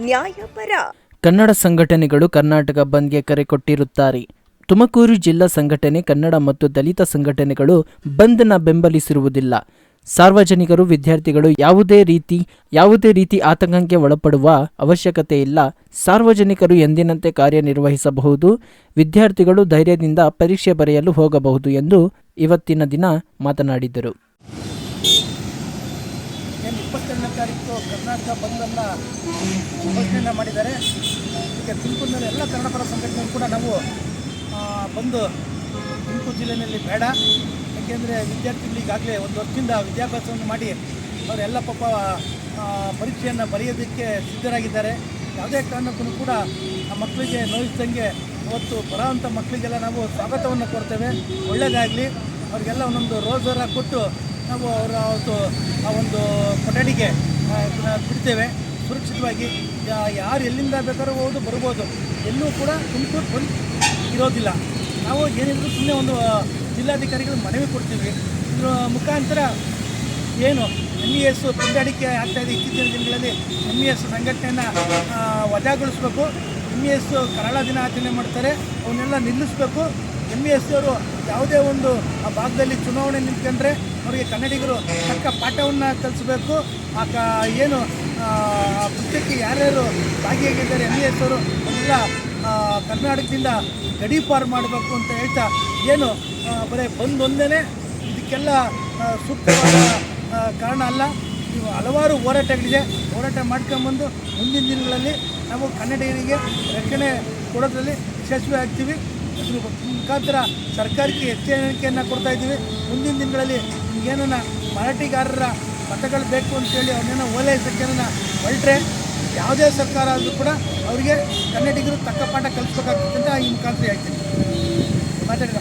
ನ್ಯಾಯಪರ. ಕನ್ನಡ ಸಂಘಟನೆಗಳು ಕರ್ನಾಟಕ ಬಂದ್ಗೆ ಕರೆ ಕೊಟ್ಟಿರುತ್ತಾರೆ. ತುಮಕೂರು ಜಿಲ್ಲಾ ಸಂಘಟನೆ ಕನ್ನಡ ಮತ್ತು ದಲಿತ ಸಂಘಟನೆಗಳು ಬಂದ್ನ ಬೆಂಬಲಿಸಿರುವುದಿಲ್ಲ. ಸಾರ್ವಜನಿಕರು, ವಿದ್ಯಾರ್ಥಿಗಳು ಯಾವುದೇ ರೀತಿ ಆತಂಕಕ್ಕೆ ಒಳಪಡುವ ಅವಶ್ಯಕತೆ ಇಲ್ಲ. ಸಾರ್ವಜನಿಕರು ಎಂದಿನಂತೆ ಕಾರ್ಯನಿರ್ವಹಿಸಬಹುದು. ವಿದ್ಯಾರ್ಥಿಗಳು ಧೈರ್ಯದಿಂದ ಪರೀಕ್ಷೆ ಬರೆಯಲು ಹೋಗಬಹುದು ಎಂದು ಇವತ್ತಿನ ದಿನ ಮಾತನಾಡಿದರು. 22ನೇ ತಾರೀಕು ಕರ್ನಾಟಕ ಬಂದನ್ನು ಘೋಷಣೆ ಮಾಡಿದ್ದಾರೆ. ಈಗ ತುಮಕೂರಿನಲ್ಲಿ ಎಲ್ಲ ಕನ್ನಡಪರ ಸಂಘಟನೆಗಳು ಕೂಡ ನಾವು ಬಂದು ತುಮಕೂರು ಜಿಲ್ಲೆಯಲ್ಲಿ ಬೇಡ. ಏಕೆಂದರೆ ವಿದ್ಯಾರ್ಥಿಗಳು ಈಗಾಗಲೇ ಒಂದು ವರ್ಷದಿಂದ ವಿದ್ಯಾಭ್ಯಾಸವನ್ನು ಮಾಡಿ ಅವರೆಲ್ಲ ಪಾಪ ಪರೀಕ್ಷೆಯನ್ನು ಬರೆಯೋದಕ್ಕೆ ಸಿದ್ಧರಾಗಿದ್ದಾರೆ. ಯಾವುದೇ ಕಾರಣಕ್ಕೂ ಕೂಡ ಆ ಮಕ್ಕಳಿಗೆ ನೋಯಿಸ್ದಂಗೆ ಅವತ್ತು ಬರೋವಂಥ ಮಕ್ಕಳಿಗೆಲ್ಲ ನಾವು ಸ್ವಾಗತವನ್ನು ಕೊಡ್ತೇವೆ. ಒಳ್ಳೆಯದಾಗಲಿ, ಅವರಿಗೆಲ್ಲ ಒಂದೊಂದು ರೋಸರ ಕೊಟ್ಟು ನಾವು ಅವರ ಆ ಒಂದು ಕೊಠಡಿಗೆ ಬಿಡ್ತೇವೆ ಸುರಕ್ಷಿತವಾಗಿ. ಯಾರು ಎಲ್ಲಿಂದ ಬೇಕಾದ್ರೂ ಹೋಗೋದು ಬರ್ಬೋದು, ಎಲ್ಲೂ ಕೂಡ ತುಮಕೂರು ಬಂದು ಇರೋದಿಲ್ಲ. ನಾವು ಏನಿದ್ರು ಸುಮ್ಮನೆ ಒಂದು ಜಿಲ್ಲಾಧಿಕಾರಿಗಳು ಮನವಿ ಕೊಡ್ತೀವಿ. ಇದ್ರ ಮುಖಾಂತರ ಏನು MES ಪುಂಡಾಟಿಕೆ ಆಗ್ತಾಯಿದೆ. ಇತ್ತೀಚಿನ ದಿನಗಳಲ್ಲಿ MES ಸಂಘಟನೆಯನ್ನು ವಜಾಗೊಳಿಸಬೇಕು. MES ಕರಾಳ ದಿನ ಆಚರಣೆ ಮಾಡ್ತಾರೆ, ಅವನ್ನೆಲ್ಲ ನಿಲ್ಲಿಸಬೇಕು. MES ಅವರು ಯಾವುದೇ ಒಂದು ಆ ಭಾಗದಲ್ಲಿ ಚುನಾವಣೆ ನಿಂತ್ಕೊಂಡ್ರೆ ಅವರಿಗೆ ಕನ್ನಡಿಗರು ತಕ್ಕ ಪಾಠವನ್ನು ಕಲಿಸಬೇಕು. ಏನು ಪುಸ್ತಕಕ್ಕೆ ಯಾರ್ಯಾರು ಭಾಗಿಯಾಗಿದ್ದಾರೆ MES ಅವರು ಅವನ್ನೆಲ್ಲ ಕರ್ನಾಟಕದಿಂದ ಗಡೀಪಾರು ಮಾಡಬೇಕು ಅಂತ ಹೇಳ್ತಾ, ಏನು ಬರೀ ಒಂದೇ ಇದಕ್ಕೆಲ್ಲ ಸೂಕ್ತವಾದ ಕಾರಣ ಅಲ್ಲ. ಇವು ಹಲವಾರು ಹೋರಾಟಗಳಿದೆ. ಹೋರಾಟ ಮಾಡ್ಕೊಂಬಂದು ಮುಂದಿನ ದಿನಗಳಲ್ಲಿ ನಾವು ಕನ್ನಡಿಗರಿಗೆ ರಕ್ಷಣೆ ಕೊಡೋದ್ರಲ್ಲಿ ಯಶಸ್ವಿ ಆಗ್ತೀವಿ. ಅದ್ರ ಮುಖಾಂತರ ಸರ್ಕಾರಕ್ಕೆ ಎಚ್ಚರಿಕೆಯನ್ನು ಕೊಡ್ತಾ ಇದ್ದೀವಿ. ಮುಂದಿನ ದಿನಗಳಲ್ಲಿ ಏನನ್ನ ಮರಾಠಿಗಾರರ ಮತಗಳು ಬೇಕು ಅಂತೇಳಿ ಅವನ್ನೇನೋ ಓಲೈಸಕ್ಕೆ ಹೊರಟ್ರೆ ಯಾವುದೇ ಸರ್ಕಾರ ಆದರೂ ಕೂಡ ಅವರಿಗೆ ಕನ್ನಡಿಗರು ತಕ್ಕ ಪಾಠ ಕಲಿಸ್ಬೇಕಾಗ್ತದೆ ಅಂತ ಈ ಮುಖಾಂತರ ಹೇಳ್ತೀನಿ. ಮಾತಾಡಿದ